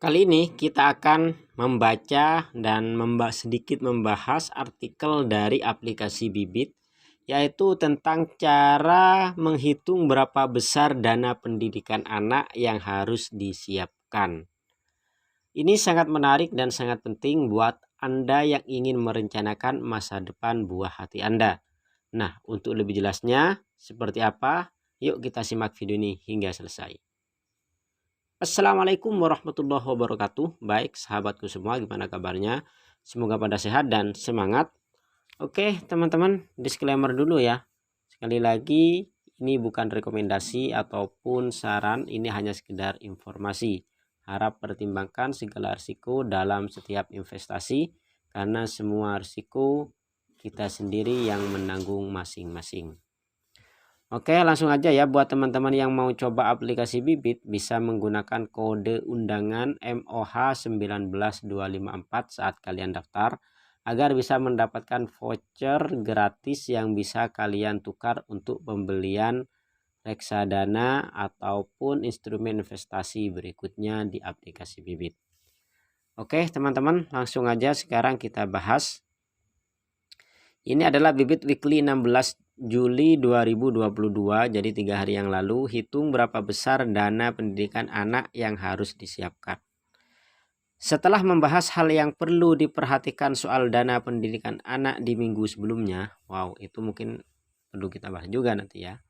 Kali ini kita akan membaca dan sedikit membahas artikel dari aplikasi Bibit, yaitu tentang cara menghitung berapa besar dana pendidikan anak yang harus disiapkan. Ini sangat menarik dan sangat penting buat Anda yang ingin merencanakan masa depan buah hati Anda. Nah, untuk lebih jelasnya seperti apa, yuk kita simak video ini hingga selesai. Assalamualaikum warahmatullahi wabarakatuh. Baik sahabatku semua, gimana kabarnya? Semoga pada sehat dan semangat. Oke teman-teman, disclaimer dulu ya. Sekali lagi, ini bukan rekomendasi ataupun saran, ini hanya sekedar informasi. Harap pertimbangkan segala risiko dalam setiap investasi, karena semua risiko kita sendiri yang menanggung masing-masing. Oke, langsung aja ya, buat teman-teman yang mau coba aplikasi Bibit bisa menggunakan kode undangan MOH 19254 saat kalian daftar agar bisa mendapatkan voucher gratis yang bisa kalian tukar untuk pembelian reksadana ataupun instrumen investasi berikutnya di aplikasi Bibit. Oke, teman-teman, langsung aja sekarang kita bahas. Ini adalah Bibit Weekly 16 Juli 2022, jadi 3 hari yang lalu. Hitung berapa besar dana pendidikan anak yang harus disiapkan. Setelah membahas hal yang perlu diperhatikan soal dana pendidikan anak di minggu sebelumnya, wow, itu mungkin perlu kita bahas juga nanti ya.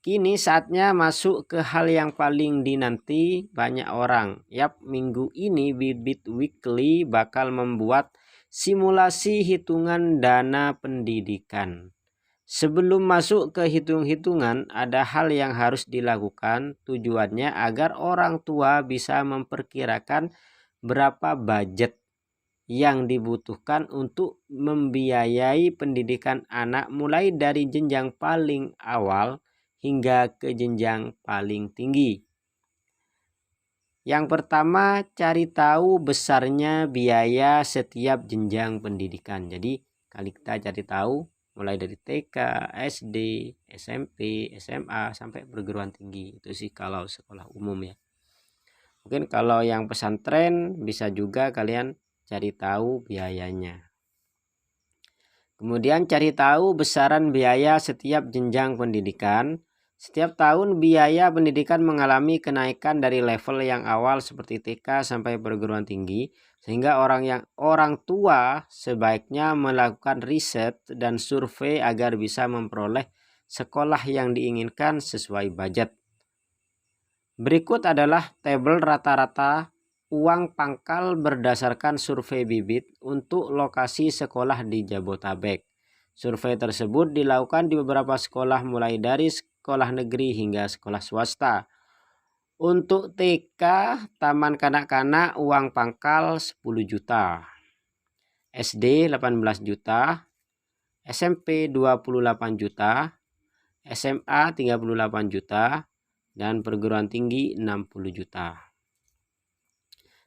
Kini saatnya masuk ke hal yang paling dinanti banyak orang. Yap, minggu ini Bibit Weekly bakal membuat simulasi hitungan dana pendidikan. Sebelum masuk ke hitung-hitungan, ada hal yang harus dilakukan, tujuannya agar orang tua bisa memperkirakan berapa budget yang dibutuhkan untuk membiayai pendidikan anak mulai dari jenjang paling awal hingga ke jenjang paling tinggi. Yang pertama, cari tahu besarnya biaya setiap jenjang pendidikan. Jadi, kali kita cari tahu mulai dari TK, SD, SMP, SMA sampai perguruan tinggi. Itu sih kalau sekolah umum ya. Mungkin kalau yang pesantren bisa juga kalian cari tahu biayanya. Kemudian cari tahu besaran biaya setiap jenjang pendidikan. Setiap tahun biaya pendidikan mengalami kenaikan dari level yang awal seperti TK sampai perguruan tinggi, sehingga orang tua sebaiknya melakukan riset dan survei agar bisa memperoleh sekolah yang diinginkan sesuai budget. Berikut adalah tabel rata-rata uang pangkal berdasarkan survei Bibit untuk lokasi sekolah di Jabotabek. Survei tersebut dilakukan di beberapa sekolah mulai dari sekolah negeri hingga sekolah swasta. Untuk TK, Taman Kanak-kanak, uang pangkal 10 juta. SD 18 juta. SMP 28 juta. SMA 38 juta. Dan perguruan tinggi 60 juta.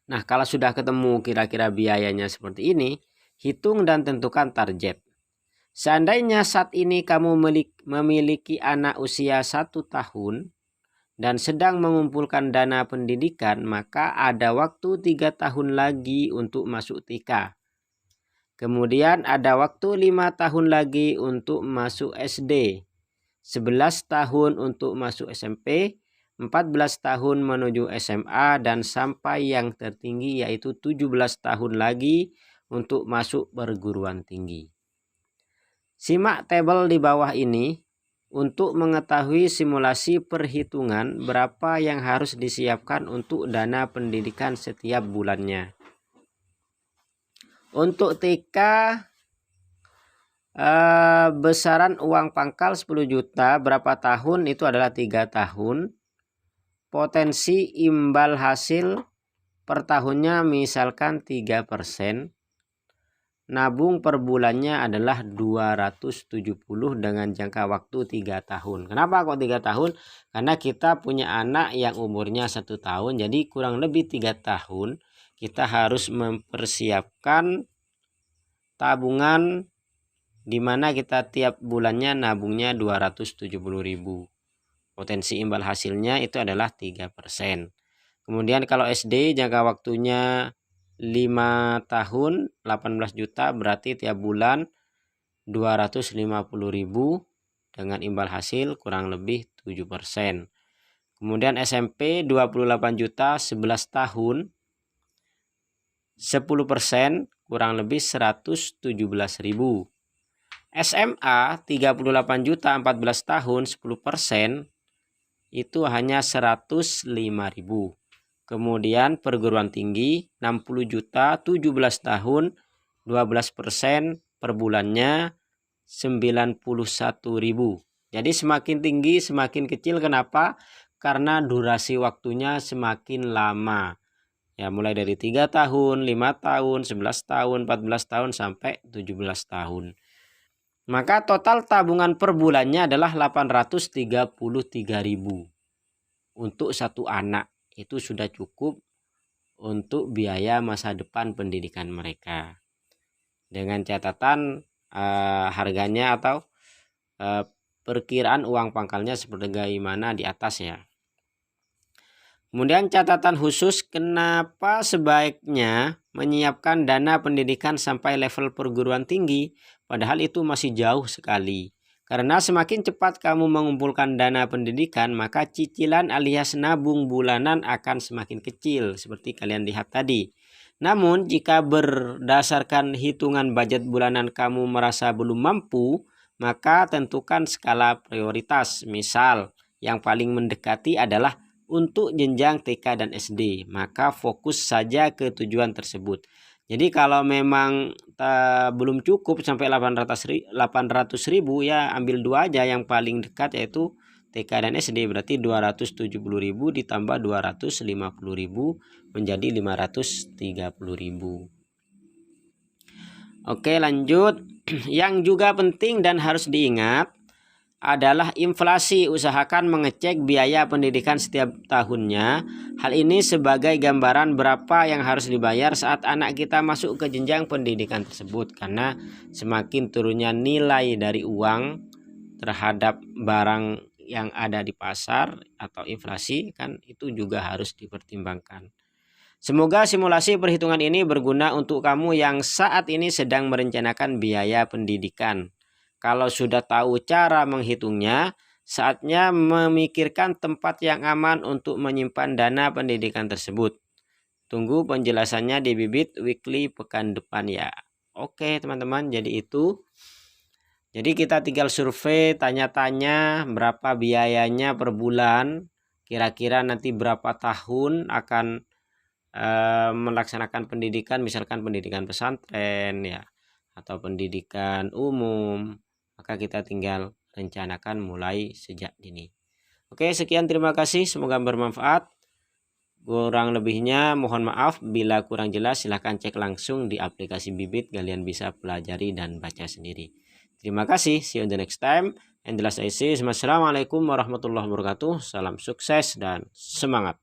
Nah, kalau sudah ketemu kira-kira biayanya seperti ini, hitung dan tentukan target. Seandainya saat ini kamu memiliki anak usia 1 tahun dan sedang mengumpulkan dana pendidikan, maka ada waktu 3 tahun lagi untuk masuk TK. Kemudian ada waktu 5 tahun lagi untuk masuk SD, 11 tahun untuk masuk SMP, 14 tahun menuju SMA, dan sampai yang tertinggi yaitu 17 tahun lagi untuk masuk perguruan tinggi. Simak tabel di bawah ini untuk mengetahui simulasi perhitungan berapa yang harus disiapkan untuk dana pendidikan setiap bulannya. Untuk TK, besaran uang pangkal 10 juta berapa tahun, itu adalah 3 tahun. Potensi imbal hasil per tahunnya misalkan 3%. Nabung per bulannya adalah 270 dengan jangka waktu 3 tahun. Kenapa kok 3 tahun? Karena kita punya anak yang umurnya 1 tahun. Jadi kurang lebih 3 tahun kita harus mempersiapkan tabungan di mana kita tiap bulannya nabungnya 270.000. Potensi imbal hasilnya itu adalah 3%. Kemudian kalau SD jangka waktunya 5 tahun 18 juta, berarti tiap bulan 250.000 dengan imbal hasil kurang lebih 7%. Kemudian SMP 28 juta 11 tahun 10% kurang lebih 117.000. SMA 38 juta 14 tahun 10% itu hanya 105.000. Kemudian perguruan tinggi 60 juta 17 tahun 12% per bulannya 91.000. Jadi semakin tinggi semakin kecil. Kenapa? Karena durasi waktunya semakin lama. Ya, mulai dari 3 tahun, 5 tahun, 11 tahun, 14 tahun sampai 17 tahun. Maka total tabungan per bulannya adalah 833.000 untuk satu anak. Itu sudah cukup untuk biaya masa depan pendidikan mereka. Dengan catatan harganya atau perkiraan uang pangkalnya seperti bagaimana di atas ya. Kemudian catatan khusus, kenapa sebaiknya menyiapkan dana pendidikan sampai level perguruan tinggi, padahal itu masih jauh sekali. Karena semakin cepat kamu mengumpulkan dana pendidikan, maka cicilan alias nabung bulanan akan semakin kecil, seperti kalian lihat tadi. Namun, jika berdasarkan hitungan budget bulanan kamu merasa belum mampu, maka tentukan skala prioritas. Misal, yang paling mendekati adalah untuk jenjang TK dan SD, maka fokus saja ke tujuan tersebut. Jadi kalau memang belum cukup sampai 800.000 ya ambil 2 aja yang paling dekat, yaitu TK dan SD. Berarti 270.000 ditambah 250.000 menjadi 530.000. Oke, lanjut. Yang juga penting dan harus diingat adalah inflasi. Usahakan mengecek biaya pendidikan setiap tahunnya. Hal ini sebagai gambaran berapa yang harus dibayar saat anak kita masuk ke jenjang pendidikan tersebut. Karena semakin turunnya nilai dari uang terhadap barang yang ada di pasar atau inflasi, kan itu juga harus dipertimbangkan. Semoga simulasi perhitungan ini berguna untuk kamu yang saat ini sedang merencanakan biaya pendidikan. Kalau sudah tahu cara menghitungnya, saatnya memikirkan tempat yang aman untuk menyimpan dana pendidikan tersebut. Tunggu penjelasannya di Bibit Weekly pekan depan ya. Oke teman-teman, jadi itu. Jadi kita tinggal survei, tanya-tanya berapa biayanya per bulan. Kira-kira nanti berapa tahun akan melaksanakan pendidikan, misalkan pendidikan pesantren ya, atau pendidikan umum. Maka kita tinggal rencanakan mulai sejak dini. Oke, sekian, terima kasih, semoga bermanfaat. Kurang lebihnya mohon maaf. Bila kurang jelas silahkan cek langsung di aplikasi Bibit, kalian bisa pelajari dan baca sendiri. Terima kasih, see you in the next time. And the last I say, Assalamualaikum warahmatullahi wabarakatuh. Salam sukses dan semangat.